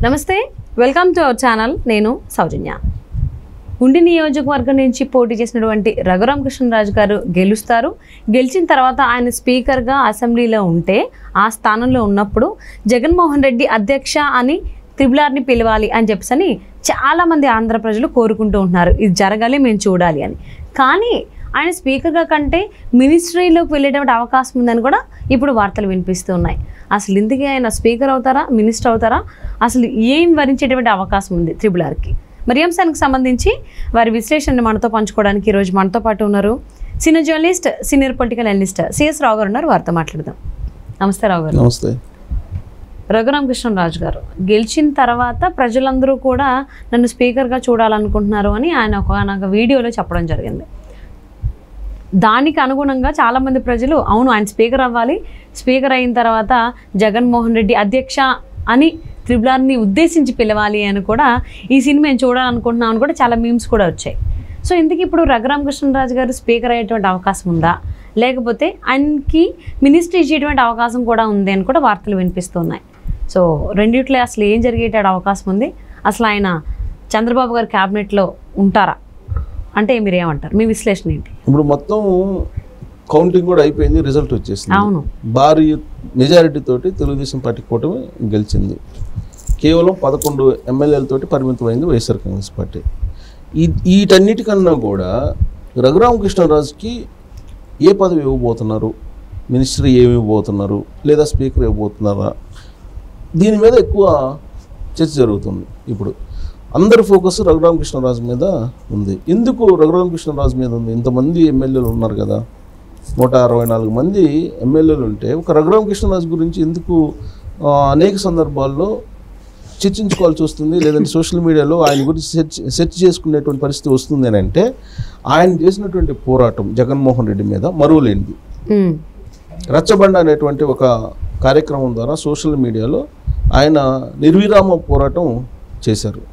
నమస్తే, welcome to our channel. నేను సౌజన్య. ఉండి నియోజకవర్గం నుంచి పోటీ చేసినటువంటి రఘురామకృష్ణరాజు గారు గెలుస్తారు. గెలిచిన తర్వాత ఆయన స్పీకర్గా అసెంబ్లీలో ఉంటే ఆ స్థానంలో ఉన్నప్పుడు జగన్మోహన్ రెడ్డి అధ్యక్ష అని త్రిబులార్ని పిలవాలి అని చెప్పని చాలామంది ఆంధ్ర ప్రజలు కోరుకుంటూ ఉంటున్నారు. ఇది జరగాలి, మేము చూడాలి అని. కానీ ఆయన స్పీకర్గా కంటే మినిస్ట్రీలోకి వెళ్ళేటువంటి అవకాశం ఉందని కూడా ఇప్పుడు వార్తలు వినిపిస్తూ ఉన్నాయి. అసలు ఇందుకే ఆయన స్పీకర్ అవుతారా, మినిస్టర్ అవుతారా, అసలు ఏం వరించేటువంటి అవకాశం ఉంది త్రిబులార్కి? మరి అంశానికి సంబంధించి వారి విశ్లేషణను మనతో పంచుకోవడానికి ఈరోజు మనతో పాటు ఉన్నారు senior journalist, senior political analyst CS Rao గారు ఉన్నారు. వారితో మాట్లాడదాం. నమస్తే రావు గారు. నమస్తే. రఘురామకృష్ణరాజు గారు గెలిచిన తర్వాత ప్రజలందరూ కూడా నన్ను స్పీకర్గా చూడాలనుకుంటున్నారు అని ఆయన ఒక వీడియోలో చెప్పడం జరిగింది. దానికి అనుగుణంగా చాలామంది ప్రజలు అవును ఆయన స్పీకర్ అవ్వాలి, స్పీకర్ అయిన తర్వాత జగన్మోహన్ రెడ్డి అధ్యక్ష అని త్రిబులార్ని ఉద్దేశించి పిలవాలి అని కూడా ఈ సినిమా మేము చూడాలనుకుంటున్నాం అని కూడా చాలా మీమ్స్ కూడా వచ్చాయి. సో ఇందుకు ఇప్పుడు రఘురామకృష్ణరాజు గారు స్పీకర్ అయ్యేటువంటి అవకాశం ఉందా, లేకపోతే ఆయనకి మినిస్ట్రీ ఇచ్చేటువంటి అవకాశం కూడా ఉంది అని కూడా వార్తలు వినిపిస్తున్నాయి. సో రెండిట్లో అసలు ఏం జరిగేటువంటి అవకాశం ఉంది? అసలు ఆయన చంద్రబాబు గారి క్యాబినెట్లో ఉంటారా అంటే మీరు ఏమంటారు? మీ విశ్లేషణ ఏంటి? ఇప్పుడు మొత్తం కౌంటింగ్ కూడా అయిపోయింది, రిజల్ట్ వచ్చేసింది. అవును, భారీ మెజారిటీ తోటి తెలుగుదేశం పార్టీ కూటమి గెలిచింది. కేవలం 11 ఎమ్మెల్యేలతోటి పరిమితమైంది వైఎస్ఆర్ కాంగ్రెస్ పార్టీ. వీటన్నిటికన్నా కూడా రఘురామకృష్ణరాజుకి ఏ పదవి ఇవ్వబోతున్నారు, మినిస్ట్రీ ఏమి ఇవ్వబోతున్నారు, లేదా స్పీకర్ ఇవ్వబోతున్నారా, దీని మీద ఎక్కువ చర్చ జరుగుతుంది. ఇప్పుడు అందరి ఫోకస్ రఘురామకృష్ణరాజు మీద ఉంది. ఎందుకు రఘురామకృష్ణరాజు మీద ఉంది? ఇంతమంది ఎమ్మెల్యేలు ఉన్నారు కదా, 164 మంది ఎమ్మెల్యేలు ఉంటే ఒక రఘురామకృష్ణరాజు గురించి ఎందుకు అనేక సందర్భాల్లో చర్చించుకోవాల్సి వస్తుంది, లేదంటే సోషల్ మీడియాలో ఆయన గురించి సెర్చ్ చేసుకునేటువంటి పరిస్థితి వస్తుంది అని అంటే ఆయన చేసినటువంటి పోరాటం జగన్మోహన్ రెడ్డి మీద మరువలేనిది. రచ్చబండ అనేటువంటి ఒక కార్యక్రమం ద్వారా సోషల్ మీడియాలో ఆయన నిర్విరామ పోరాటం చేశారు.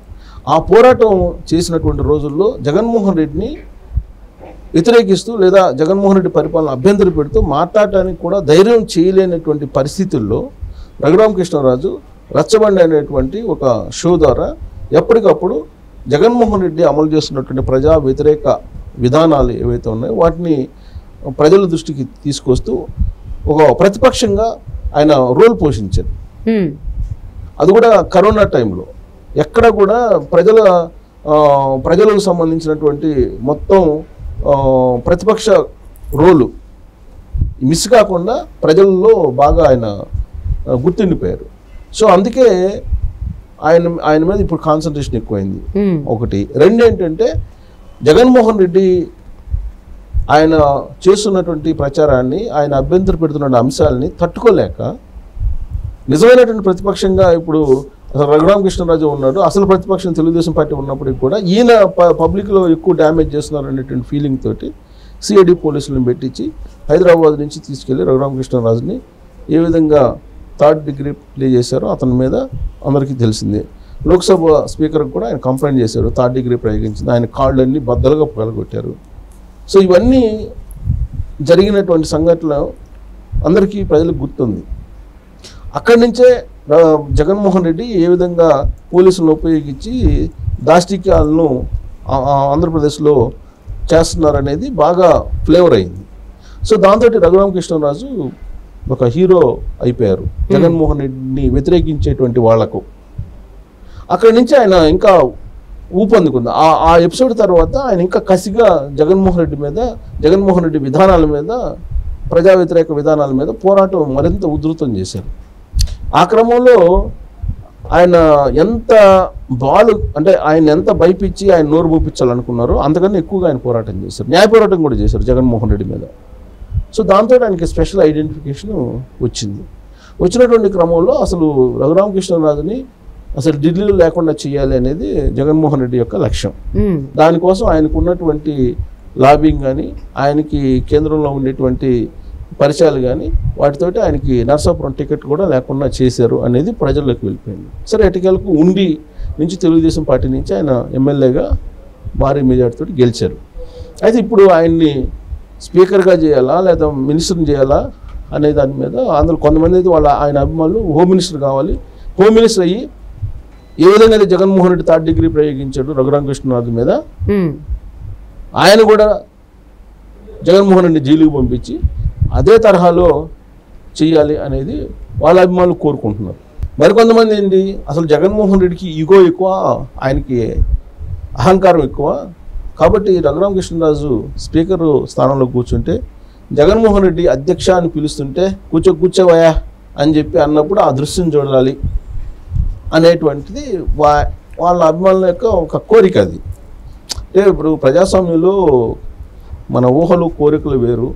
ఆ పోరాటం చేసినటువంటి రోజుల్లో జగన్మోహన్ రెడ్డిని వ్యతిరేకిస్తూ లేదా జగన్మోహన్ రెడ్డి పరిపాలన అభ్యంతరం పెడుతూ మాట్లాడటానికి కూడా ధైర్యం చేయలేనటువంటి పరిస్థితుల్లో రఘురామకృష్ణరాజు రచ్చబండి అనేటువంటి ఒక షో ద్వారా ఎప్పటికప్పుడు జగన్మోహన్ రెడ్డి అమలు చేస్తున్నటువంటి ప్రజా వ్యతిరేక విధానాలు ఏవైతే ఉన్నాయో వాటిని ప్రజల దృష్టికి తీసుకొస్తూ ఒక ప్రతిపక్షంగా ఆయన రోల్ పోషించారు. అది కూడా కరోనా టైంలో ఎక్కడ కూడా ప్రజలకు సంబంధించినటువంటి మొత్తం ప్రతిపక్ష రోలు మిస్ కాకుండా ప్రజల్లో బాగా ఆయన గుర్తుండిపోయారు. సో అందుకే ఆయన మీద ఇప్పుడు కాన్సన్ట్రేషన్ ఎక్కువైంది. ఒకటి. రెండు ఏంటంటే జగన్మోహన్ రెడ్డి ఆయన చేస్తున్నటువంటి ప్రచారాన్ని, ఆయన అభ్యంతరం పెడుతున్న అంశాలని తట్టుకోలేక నిజమైనటువంటి ప్రతిపక్షంగా ఇప్పుడు రఘురామకృష్ణరాజు ఉన్నాడు. అసలు ప్రతిపక్షం తెలుగుదేశం పార్టీ ఉన్నప్పటికీ కూడా ఈయన పబ్లిక్లో ఎక్కువ డ్యామేజ్ చేస్తున్నారు అనేటువంటి ఫీలింగ్ తోటి సిఐడి పోలీసులను పెట్టించి హైదరాబాద్ నుంచి తీసుకెళ్లి రఘురామకృష్ణరాజుని ఏ విధంగా 3rd డిగ్రీ ప్లే చేశారో అతని మీద అందరికీ తెలిసిందే. లోక్సభ స్పీకర్కి కూడా ఆయన కంప్లైంట్ చేశారు, 3rd డిగ్రీ ప్రయోగించింది, ఆయన కాళ్ళన్నీ బద్దలుగా పగలగొట్టారు. సో ఇవన్నీ జరిగినటువంటి సంఘటనలు అందరికీ ప్రజలకు గుర్తుంది. అక్కడి నుంచే జగన్మోహన్ రెడ్డి ఏ విధంగా పోలీసులను ఉపయోగించి దాష్టిక్యాలను ఆంధ్రప్రదేశ్లో చేస్తున్నారనేది బాగా ఫ్లేవర్ అయింది. సో దాంతో రఘురామకృష్ణరాజు ఒక హీరో అయిపోయారు జగన్మోహన్ రెడ్డిని వ్యతిరేకించేటువంటి వాళ్లకు. అక్కడి నుంచి ఆయన ఇంకా ఊపందుకుంది. ఆ ఎపిసోడ్ తర్వాత ఆయన ఇంకా కసిగా జగన్మోహన్ రెడ్డి విధానాల మీద, ప్రజా వ్యతిరేక విధానాల మీద పోరాటం మరింత ఉధృతం చేశారు. ఆ క్రమంలో ఆయన ఆయన ఎంత భయపించి ఆయన నోరు మూపించాలనుకున్నారో అంతకన్నా ఎక్కువగా ఆయన పోరాటం చేశారు. న్యాయ పోరాటం కూడా చేశారు జగన్మోహన్ రెడ్డి మీద. సో దాంతో ఆయనకి స్పెషల్ ఐడెంటిఫికేషన్ వచ్చినటువంటి క్రమంలో అసలు రఘురామకృష్ణరాజుని అసలు ఢిల్లీలో లేకుండా చేయాలి అనేది జగన్మోహన్ రెడ్డి యొక్క లక్ష్యం. దానికోసం ఆయనకు ఉన్నటువంటి లాబింగ్ కానీ, ఆయనకి కేంద్రంలో ఉండేటువంటి పరిచయాలు కానీ వాటితోటి ఆయనకి నర్సాపురం టికెట్ కూడా లేకుండా చేశారు అనేది ప్రజల్లోకి వెళ్ళిపోయింది. సరే, ఎటకేలకు ఉండి నుంచి తెలుగుదేశం పార్టీ నుంచి ఆయన ఎమ్మెల్యేగా భారీ మెజార్టీతో గెలిచారు. అయితే ఇప్పుడు ఆయన్ని స్పీకర్గా చేయాలా లేదా మినిస్టర్ని చేయాలా అనే దాని మీద అందరూ కొంతమంది అయితే ఆయన అభిమానులు హోమ్ మినిస్టర్ కావాలి, హోమ్ మినిస్టర్ అయ్యి ఏ విధంగా అయితే జగన్మోహన్ రెడ్డి 3rd డిగ్రీ ప్రయోగించాడు రఘురామకృష్ణరాజు మీద, ఆయన కూడా జగన్మోహన్ రెడ్డి జైలుకి పంపించి అదే తరహాలో చేయాలి అనేది వాళ్ళ అభిమానులు కోరుకుంటున్నారు. మరికొంతమంది ఏంటి, అసలు జగన్మోహన్ రెడ్డికి ఈగో ఎక్కువ, ఆయనకి అహంకారం ఎక్కువ, కాబట్టి రఘురామకృష్ణరాజు స్పీకర్ స్థానంలో కూర్చుంటే జగన్మోహన్ రెడ్డి అధ్యక్ష అని పిలుస్తుంటే కూర్చోవయా అని చెప్పి అన్నప్పుడు ఆ దృశ్యం చూడాలి అనేటువంటిది వాళ్ళ అభిమానుల యొక్క ఒక కోరిక. అది అంటే ఇప్పుడు ప్రజాస్వామ్యంలో మన ఊహలు కోరికలు వేరు,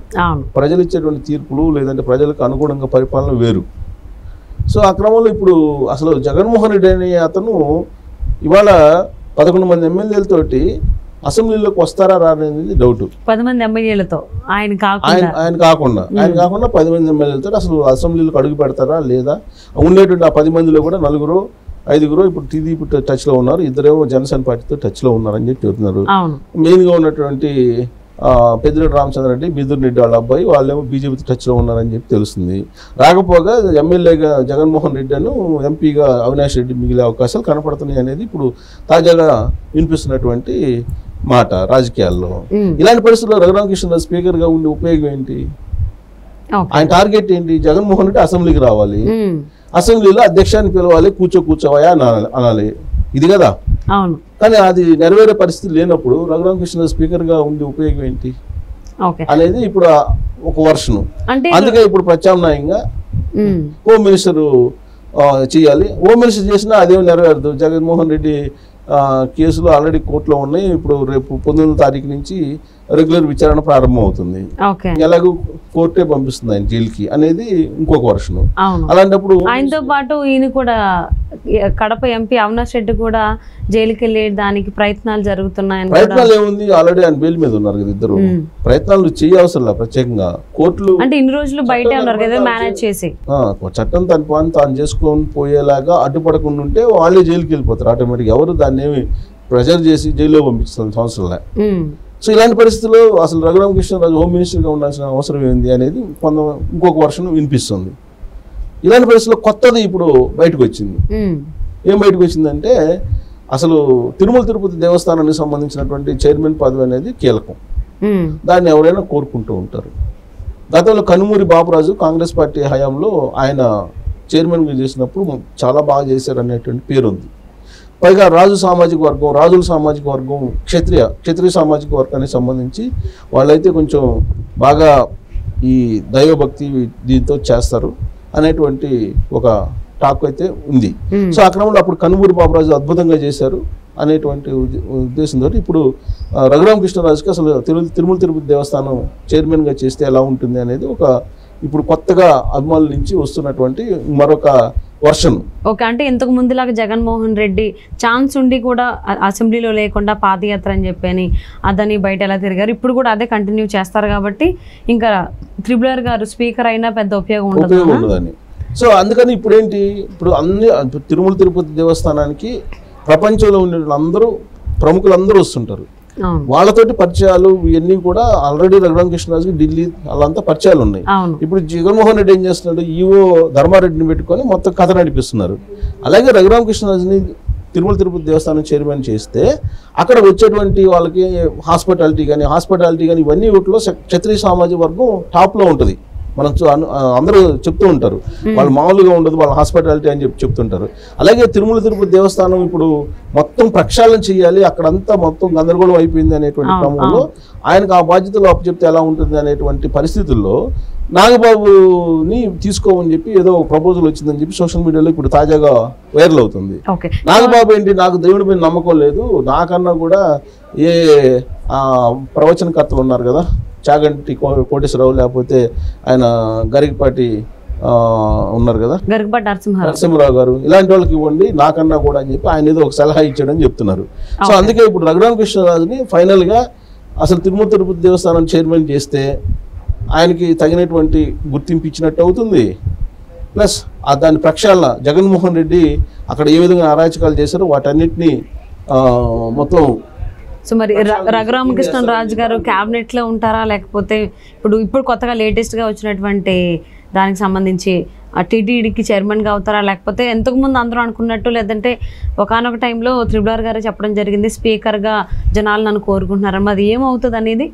ప్రజలు ఇచ్చేటువంటి తీర్పులు లేదంటే ప్రజలకు అనుగుణంగా పరిపాలన వేరు. సో ఆ క్రమంలో ఇప్పుడు అసలు జగన్మోహన్ రెడ్డి అనే అతను ఇవాళ 11 మంది ఎమ్మెల్యేలతోటి అసెంబ్లీలోకి వస్తారా రానేది డౌట్. 10 మంది ఎమ్మెల్యేలతో ఆయన కాకుండా 10 మంది ఎమ్మెల్యేలతో అసలు అసెంబ్లీలోకి అడుగు పెడతారా లేదా? ఉండేటువంటి ఆ 10 మందిలో కూడా 4-5 ఇప్పుడు టీడీపీ టచ్లో ఉన్నారు, 2 జనసేన పార్టీతో టచ్లో ఉన్నారని చెప్పి చెబుతున్నారు. మెయిన్గా ఉన్నటువంటి పెద్దిరెడ్డి రామచంద్రరెడ్డి, మిథున్ రెడ్డి వాళ్ళ అబ్బాయి, వాళ్ళేమో బీజేపీతో టచ్లో ఉన్నారని చెప్పి తెలుస్తుంది. రాకపోగా ఎమ్మెల్యేగా జగన్మోహన్ రెడ్డి అను ఎంపీగా అవినాష్ రెడ్డి మిగిలే అవకాశాలు కనపడుతున్నాయి అనేది ఇప్పుడు తాజాగా వినిపిస్తున్నటువంటి మాట రాజకీయాల్లో. ఇలాంటి పరిస్థితుల్లో రఘురామకృష్ణరాజు స్పీకర్గా ఉండే ఉపయోగం ఏంటి? ఆయన టార్గెట్ ఏంటి? జగన్మోహన్ రెడ్డి అసెంబ్లీకి రావాలి, అసెంబ్లీలో అధ్యక్షాన్ని పిలవాలి, కూర్చోవయా అనాలి, ఇది కదా. కానీ అది నెరవేరే పరిస్థితి లేనప్పుడు రఘురామకృష్ణరాజు స్పీకర్గా ఉండే ఉపయోగం ఏంటి అనేది ఇప్పుడు ఒక వర్షను. అందుకే ఇప్పుడు ప్రత్యామ్నాయంగా హోమ్ మినిస్టర్ చేయాలి. హోమ్ మినిస్టర్ చేసినా అదేమో నెరవేరదు. జగన్మోహన్ రెడ్డి కేసులు ఆల్రెడీ కోర్టులో ఉన్నాయి. ఇప్పుడు రేపు 19వ తారీఖు నుంచి రెగ్యులర్ విచారణ ప్రారంభం అవుతుంది. ఎలాగో కోర్టే పంపిస్తుంది ఆయన జైలుకి అనేది ఇంకొక వర్షం. అలాంటప్పుడు ఆయనతో పాటు ఈయన కూడా కడప ఎంపీ అవినాష్ రెడ్డి కూడా జైలుకి వెళ్ళే దానికి ప్రయత్నాలు జరుగుతున్నాయని. ప్రయత్నాలు ఏముంది, ఆల్రెడీ ఆయన బెయిల్ మీద ఉన్నారు కదా ఇద్దరు. ప్రయత్నాలు చేయవసరం ప్రత్యేకంగా కోర్టులు అంటే ఇన్ని రోజులు బయట ఉన్నారు కదా మేనేజ్ చేసి, చట్టం తన పని తాను చేసుకొని పోయేలాగా అడ్డుపడకుండా ఉంటే వాళ్ళే జైలుకి వెళ్ళిపోతారు ఆటోమేటిక్. ఎవరు దాన్ని ఏమి ప్రెజర్ చేసి జైల్లో పంపిస్తుంది సంవత్సరాలే. సో ఇలాంటి పరిస్థితుల్లో అసలు రఘురామకృష్ణరాజు హోమ్ మినిస్టర్గా ఉండాల్సిన అవసరం ఏంది అనేది ఇంకొక వర్షం వినిపిస్తుంది. ఇలాంటి పరిస్థితుల్లో కొత్తది ఇప్పుడు బయటకు వచ్చింది. ఏం బయటకు వచ్చిందంటే అసలు తిరుమల తిరుపతి దేవస్థానానికి సంబంధించినటువంటి చైర్మన్ పదవి అనేది కీలకం. దాన్ని ఎవరైనా కోరుకుంటూ ఉంటారు. గతంలో కనుమూరి బాబురాజు కాంగ్రెస్ పార్టీ హయాంలో ఆయన చైర్మన్గా చేసినప్పుడు చాలా బాగా చేశారు అనేటువంటి పేరు ఉంది. పైగా రాజుల సామాజిక వర్గం క్షత్రియ సామాజిక వర్గానికి సంబంధించి వాళ్ళైతే కొంచెం బాగా ఈ దైవభక్తి దీంతో చేస్తారు అనేటువంటి ఒక టాక్ అయితే ఉంది. సో ఆ క్రమంలో అప్పుడు కనుమూరి బాబురాజు అద్భుతంగా చేశారు అనేటువంటి ఉద్దేశంతో ఇప్పుడు రఘురామకృష్ణరాజుకి అసలు తిరుమల తిరుపతి దేవస్థానం చైర్మన్గా చేస్తే ఎలా ఉంటుంది అనేది ఒక ఇప్పుడు కొత్తగా అభిమానుల నుంచి వస్తున్నటువంటి మరొక వర్షన్. ఓకే, అంటే ఇంతకు ముందులాగా జగన్మోహన్ రెడ్డి ఛాన్స్ ఉండి కూడా అసెంబ్లీలో లేకుండా పాదయాత్ర అని చెప్పని అదని బయట ఎలా తిరిగారు, ఇప్పుడు కూడా అదే కంటిన్యూ చేస్తారు కాబట్టి ఇంకా త్రిపులర్ గారు స్పీకర్ అయినా పెద్ద ఉపయోగం ఉండదని. సో అందుకని ఇప్పుడేంటి, ఇప్పుడు తిరుమల తిరుపతి దేవస్థానానికి ప్రపంచంలో ఉండే అందరూ ప్రముఖులందరూ వస్తుంటారు. వాళ్ళతోటి పరిచయాలు ఇవన్నీ కూడా ఆల్రెడీ రఘురామకృష్ణరాజుకి ఢిల్లీ వాళ్ళంతా పరిచయాలు ఉన్నాయి. ఇప్పుడు జగన్మోహన్ రెడ్డి ఏం చేస్తున్నాడు, ఈవో ధర్మారెడ్డిని పెట్టుకొని మొత్తం కథ నడిపిస్తున్నారు. అలాగే రఘురామకృష్ణరాజుని తిరుమల తిరుపతి దేవస్థానం చైర్మన్ చేస్తే అక్కడ వచ్చేటువంటి వాళ్ళకి హాస్పిటాలిటీ కానీ ఇవన్నీ వీటిలో క్షత్రియ సామాజిక వర్గం టాప్లో ఉంటుంది. మనం అందరూ చెప్తూ ఉంటారు, వాళ్ళు మామూలుగా ఉండదు, వాళ్ళ హాస్పిటాలిటీ అని చెప్తుంటారు. అలాగే తిరుమల తిరుపతి దేవస్థానం ఇప్పుడు మొత్తం ప్రక్షాళన చేయాలి, అక్కడంతా మొత్తం గందరగోళం అయిపోయింది అనేటువంటి క్రమంలో ఆయనకు ఆ బాధ్యతలు అప్పచెప్తే ఎలా ఉంటుంది అనేటువంటి పరిస్థితుల్లో నాగబాబుని తీసుకోమని చెప్పి ఏదో ప్రపోజల్ వచ్చిందని చెప్పి సోషల్ మీడియాలో ఇప్పుడు తాజాగా వైరల్ అవుతుంది. నాగబాబు ఏంటి, నాకు దేవుడి మీద నమ్మకం లేదు, నాకన్నా కూడా ఏ ప్రవచనకర్తలు ఉన్నారు కదా, చాగంటి కోటేశ్వరరావు లేకపోతే ఆయన గరికపాటి ఉన్నారు కదా, గరికపాటి నరసింహరావు గారు, ఇలాంటి వాళ్ళకి ఇవ్వండి నాకన్నా కూడా అని చెప్పి ఆయన ఏదో ఒక సలహా ఇచ్చాడని చెప్తున్నారు. సో అందుకే ఇప్పుడు రఘురామకృష్ణరాజుని ఫైనల్గా అసలు తిరుమల తిరుపతి దేవస్థానం చైర్మన్ చేస్తే ఆయనకి తగినటువంటి గుర్తింపు ఇచ్చినట్టు అవుతుంది. ప్లస్ దాని ప్రక్షాళన జగన్మోహన్ రెడ్డి అక్కడ ఏ విధంగా అరాచకాలు చేశారో వాటన్నిటినీ మొత్తం. సో మరి రఘురామకృష్ణరాజు గారు క్యాబినెట్ లో ఉంటారా, లేకపోతే ఇప్పుడు కొత్తగా లేటెస్ట్ గా వచ్చినటువంటి దానికి సంబంధించి టీటీడీకి చైర్మన్గా అవుతారా, లేకపోతే ఎంతకుముందు అందరూ అనుకున్నట్టు, లేదంటే ఒకానొక టైంలో త్రిపుల్ ఆర్ గారే చెప్పడం జరిగింది స్పీకర్గా జనాలు నన్ను కోరుకుంటున్నారు, అది ఏమవుతుంది అనేది